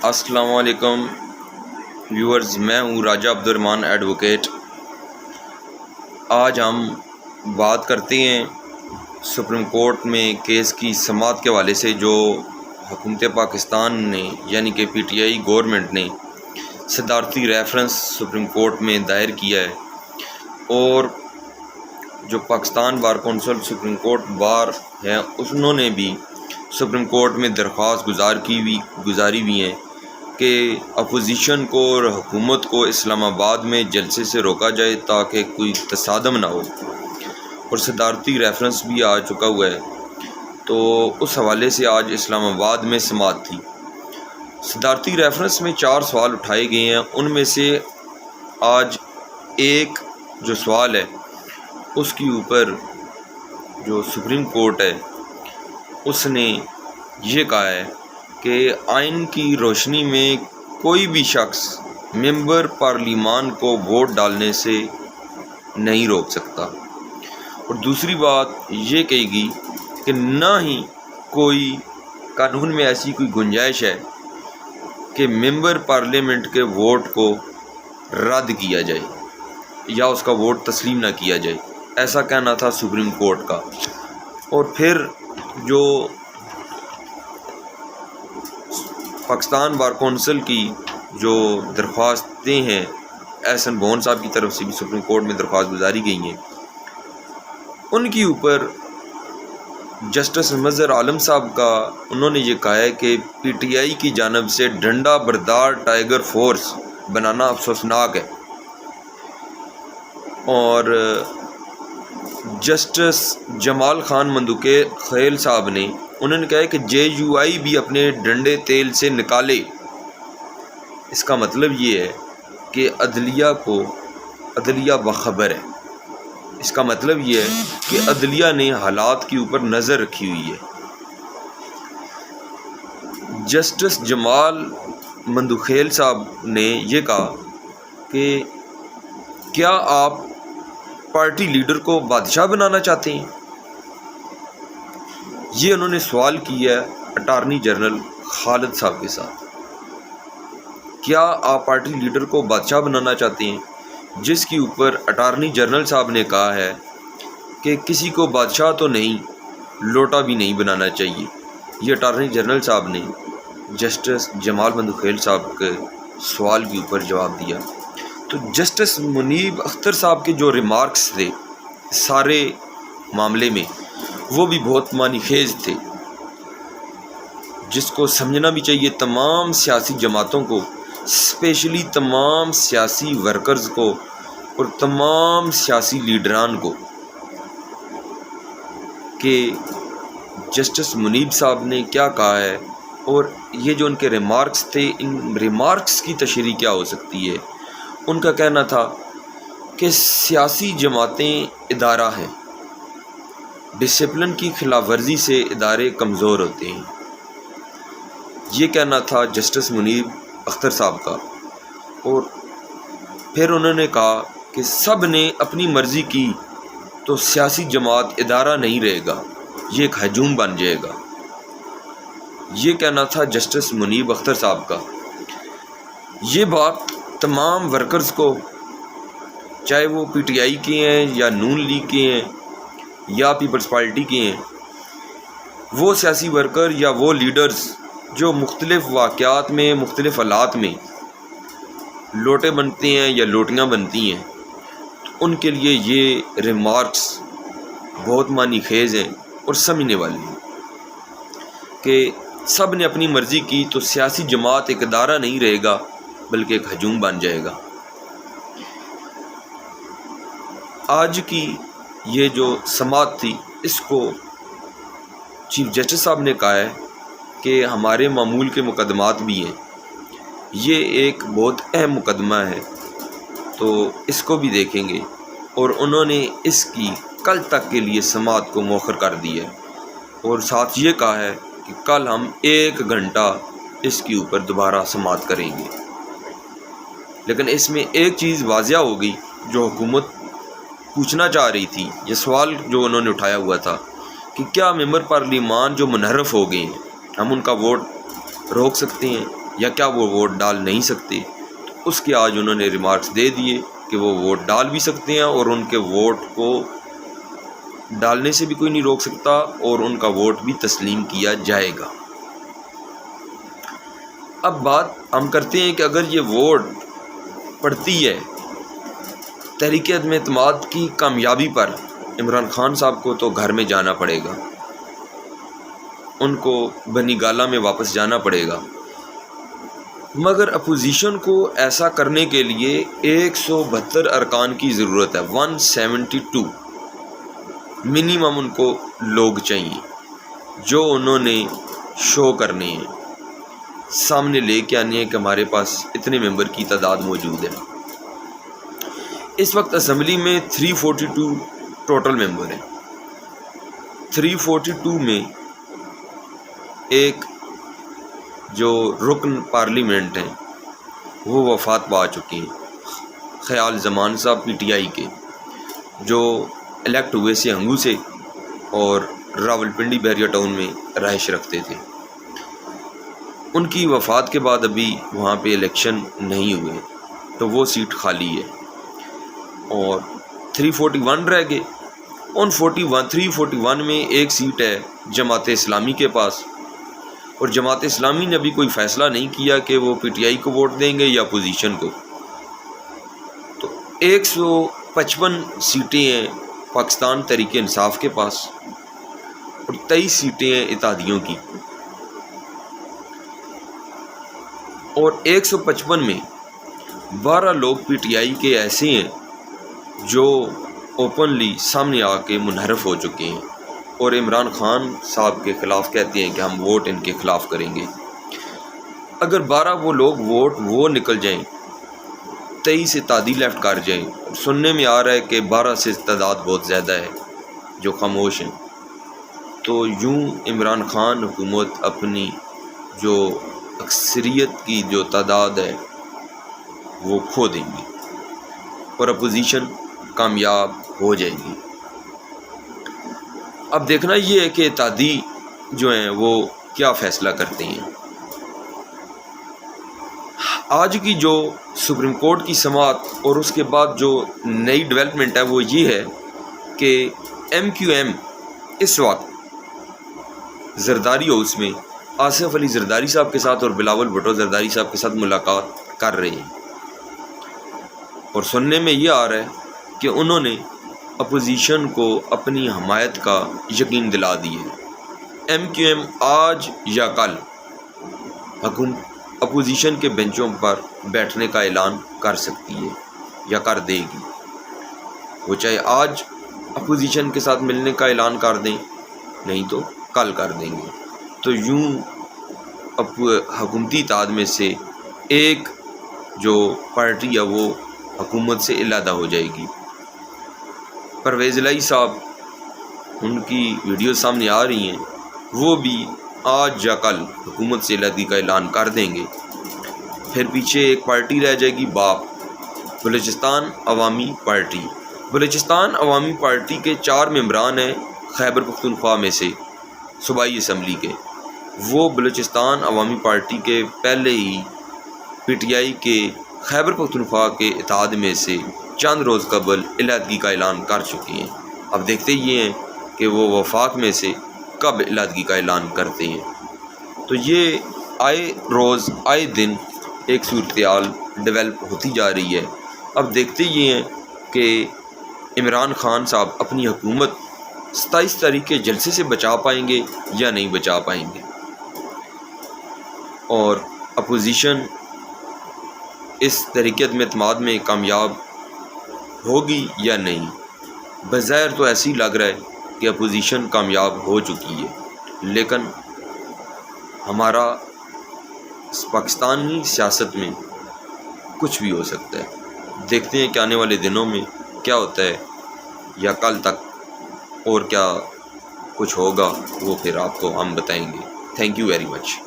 السلام علیکم ویورز، میں ہوں راجہ عبدالرحمن ایڈوکیٹ۔ آج ہم بات کرتے ہیں سپریم کورٹ میں کیس کی سماعت کے حوالے سے جو حکومت پاکستان نے یعنی کہ پی ٹی آئی گورنمنٹ نے صدارتی ریفرنس سپریم کورٹ میں دائر کیا ہے، اور جو Pakistan bar council supreme court bar ہیں انہوں نے بھی سپریم کورٹ میں درخواست گزاری ہوئی ہیں کہ اپوزیشن کو اور حکومت کو اسلام آباد میں جلسے سے روکا جائے تاکہ کوئی تصادم نہ ہو، اور صدارتی ریفرنس بھی آ چکا ہوا ہے۔ تو اس حوالے سے آج اسلام آباد میں سماعت تھی۔ صدارتی ریفرنس میں 4 سوال اٹھائے گئے ہیں، ان میں سے آج ایک جو سوال ہے اس کے اوپر جو سپریم کورٹ ہے اس نے یہ کہا ہے کہ آئین کی روشنی میں کوئی بھی شخص ممبر پارلیمان کو ووٹ ڈالنے سے نہیں روک سکتا، اور دوسری بات یہ کہے گی کہ نہ ہی کوئی قانون میں ایسی کوئی گنجائش ہے کہ ممبر پارلیمنٹ کے ووٹ کو رد کیا جائے یا اس کا ووٹ تسلیم نہ کیا جائے، ایسا کہنا تھا سپریم کورٹ کا۔ اور پھر جو پاکستان بار کونسل کی جو درخواستیں ہیں، احسن بون صاحب کی طرف سے بھی سپریم کورٹ میں درخواست گزاری گئی ہیں، ان کے اوپر جسٹس مظہر عالم صاحب کا انہوں نے یہ کہا ہے کہ پی ٹی آئی کی جانب سے ڈنڈا بردار ٹائیگر فورس بنانا افسوسناک ہے، اور جسٹس جمال خان مندوقِ خیل صاحب نے انہوں نے کہا ہے کہ جے یو آئی بھی اپنے ڈنڈے تیل سے نکالے۔ اس کا مطلب یہ ہے کہ عدلیہ باخبر ہے۔ اس کا مطلب یہ ہے کہ عدلیہ نے حالات کے اوپر نظر رکھی ہوئی ہے۔ جسٹس جمال مندوخیل صاحب نے یہ کہا کہ کیا آپ پارٹی لیڈر کو بادشاہ بنانا چاہتے ہیں؟ یہ انہوں نے سوال کیا ہے اٹارنی جنرل خالد صاحب کے ساتھ۔ کیا آپ پارٹی لیڈر کو بادشاہ بنانا چاہتے ہیں؟ جس کے اوپر اٹارنی جنرل صاحب نے کہا ہے کہ کسی کو بادشاہ تو نہیں، لوٹا بھی نہیں بنانا چاہیے۔ یہ اٹارنی جنرل صاحب نے جسٹس جمال مندوخیل صاحب کے سوال کے اوپر جواب دیا۔ تو جسٹس منیب اختر صاحب کے جو ریمارکس تھے سارے معاملے میں، وہ بھی بہت معنی خیز تھے، جس کو سمجھنا بھی چاہیے تمام سیاسی جماعتوں کو، اسپیشلی تمام سیاسی ورکرز کو اور تمام سیاسی لیڈران کو، کہ جسٹس منیب صاحب نے کیا کہا ہے، اور یہ جو ان کے ریمارکس تھے، ان ریمارکس کی تشریح کیا ہو سکتی ہے۔ ان کا کہنا تھا کہ سیاسی جماعتیں ادارہ ہیں، ڈسپلن کی خلاف ورزی سے ادارے کمزور ہوتے ہیں۔ یہ کہنا تھا جسٹس منیب اختر صاحب کا۔ اور پھر انہوں نے کہا کہ سب نے اپنی مرضی کی تو سیاسی جماعت ادارہ نہیں رہے گا، یہ ایک ہجوم بن جائے گا۔ یہ کہنا تھا جسٹس منیب اختر صاحب کا۔ یہ بات تمام ورکرز کو، چاہے وہ پی ٹی آئی کے ہیں یا نون لیگ کے ہیں یا پیپلز پارٹی کے ہیں، وہ سیاسی ورکر یا وہ لیڈرز جو مختلف واقعات میں، مختلف حالات میں لوٹے بنتے ہیں یا لوٹیاں بنتی ہیں، ان کے لیے یہ ریمارکس بہت معنی خیز ہیں اور سمجھنے والی ہیں کہ سب نے اپنی مرضی کی تو سیاسی جماعت ایک ادارہ نہیں رہے گا بلکہ ایک ہجوم بن جائے گا۔ آج کی یہ جو سماعت تھی، اس کو چیف جسٹس صاحب نے کہا ہے کہ ہمارے معمول کے مقدمات بھی ہیں، یہ ایک بہت اہم مقدمہ ہے، تو اس کو بھی دیکھیں گے، اور انہوں نے اس کی کل تک کے لیے سماعت کو مؤخر کر دی ہے، اور ساتھ یہ کہا ہے کہ کل ہم 1 گھنٹہ اس کے اوپر دوبارہ سماعت کریں گے۔ لیکن اس میں ایک چیز واضح ہو گئی جو حکومت پوچھنا چاہ رہی تھی، یہ سوال جو انہوں نے اٹھایا ہوا تھا کہ کیا ممبر پارلیمان جو منحرف ہو گئے ہیں ہم ان کا ووٹ روک سکتے ہیں؟ یا کیا وہ ووٹ ڈال نہیں سکتے؟ اس کے آج انہوں نے ریمارکس دے دیے کہ وہ ووٹ ڈال بھی سکتے ہیں اور ان کے ووٹ کو ڈالنے سے بھی کوئی نہیں روک سکتا اور ان کا ووٹ بھی تسلیم کیا جائے گا۔ اب بات ہم کرتے ہیں کہ اگر یہ ووٹ پڑتی ہے تحریک عدم اعتماد کی کامیابی پر، عمران خان صاحب کو تو گھر میں جانا پڑے گا، ان کو بنی گالہ میں واپس جانا پڑے گا، مگر اپوزیشن کو ایسا کرنے کے لیے 172 ارکان کی ضرورت ہے، 172 منیمم ان کو لوگ چاہیے جو انہوں نے شو کرنے ہیں، سامنے لے کے آنے ہیں کہ ہمارے پاس اتنے ممبر کی تعداد موجود ہے۔ اس وقت اسمبلی میں 342 ٹوٹل ممبر ہیں، 342 میں ایک جو رکن پارلیمنٹ ہیں وہ وفات پا چکے ہیں، خیال زمان صاحب پی ٹی آئی کے، جو الیکٹ ہوئے سے ہنگو سے اور راولپنڈی بحریہ ٹاؤن میں رہائش رکھتے تھے۔ ان کی وفات کے بعد ابھی وہاں پہ الیکشن نہیں ہوئے تو وہ سیٹ خالی ہے اور 341 رہ گئے۔ ان 341 میں ایک سیٹ ہے جماعت اسلامی کے پاس، اور جماعت اسلامی نے ابھی کوئی فیصلہ نہیں کیا کہ وہ پی ٹی آئی کو ووٹ دیں گے یا اپوزیشن کو۔ تو 155 سیٹیں ہیں پاکستان تحریک انصاف کے پاس اور 23 سیٹیں ہیں اتحادیوں کی، اور 155 میں 12 لوگ پی ٹی آئی کے ایسے ہیں جو اوپنلی سامنے آ کے منحرف ہو چکے ہیں اور عمران خان صاحب کے خلاف کہتے ہیں کہ ہم ووٹ ان کے خلاف کریں گے۔ اگر 12 وہ لوگ ووٹ وہ نکل جائیں، 23 اتحادی لیفٹ کر جائیں، سننے میں آ رہا ہے کہ 12 سے تعداد بہت زیادہ ہے جو خاموش ہیں، تو یوں عمران خان حکومت اپنی جو اکثریت کی جو تعداد ہے وہ کھو دیں گی اور اپوزیشن کامیاب ہو جائے گی۔ اب دیکھنا یہ ہے کہ اتحادی جو ہیں وہ کیا فیصلہ کرتے ہیں۔ آج کی جو سپریم کورٹ کی سماعت اور اس کے بعد جو نئی ڈیولپمنٹ ہے وہ یہ ہے کہ ایم کیو ایم اس وقت زرداری ہاؤس میں آصف علی زرداری صاحب کے ساتھ اور بلاول بھٹو زرداری صاحب کے ساتھ ملاقات کر رہے ہیں، اور سننے میں یہ آ رہا ہے کہ انہوں نے اپوزیشن کو اپنی حمایت کا یقین دلا دی ہے۔ ایم کیو ایم آج یا کل اپوزیشن کے بینچوں پر بیٹھنے کا اعلان کر سکتی ہے یا کر دے گی، وہ چاہے آج اپوزیشن کے ساتھ ملنے کا اعلان کر دیں، نہیں تو کل کر دیں گے۔ تو یوں حکومتی اتحاد میں سے ایک جو پارٹی ہے وہ حکومت سے علیحدہ ہو جائے گی۔ پرویز الہی صاحب، ان کی ویڈیو سامنے آ رہی ہیں، وہ بھی آج یا کل حکومت سے علیحدگی کا اعلان کر دیں گے۔ پھر پیچھے ایک پارٹی رہ جائے گی باپ، بلوچستان عوامی پارٹی۔ بلوچستان عوامی پارٹی کے 4 ممبران ہیں خیبر پختونخوا میں سے صوبائی اسمبلی کے، وہ بلوچستان عوامی پارٹی کے پہلے ہی پی ٹی آئی کے خیبر پختونخوا کے اتحاد میں سے چند روز قبل علیحدگی کا اعلان کر چکے ہیں۔ اب دیکھتے یہ ہیں کہ وہ وفاق میں سے کب علیحدگی کا اعلان کرتے ہیں۔ تو یہ آئے روز آئے دن ایک صورتحال ڈیولپ ہوتی جا رہی ہے۔ اب دیکھتے یہ ہیں کہ عمران خان صاحب اپنی حکومت 27 تاریخ کے جلسے سے بچا پائیں گے یا نہیں بچا پائیں گے، اور اپوزیشن اس تحریک عدم اعتماد میں کامیاب ہوگی یا نہیں۔ بظاہر تو ایسے ہی لگ رہا ہے کہ اپوزیشن کامیاب ہو چکی ہے، لیکن ہمارا پاکستانی سیاست میں کچھ بھی ہو سکتا ہے۔ دیکھتے ہیں کہ آنے والے دنوں میں کیا ہوتا ہے، یا کل تک اور کیا کچھ ہوگا وہ پھر آپ کو ہم بتائیں گے۔ Thank you very much.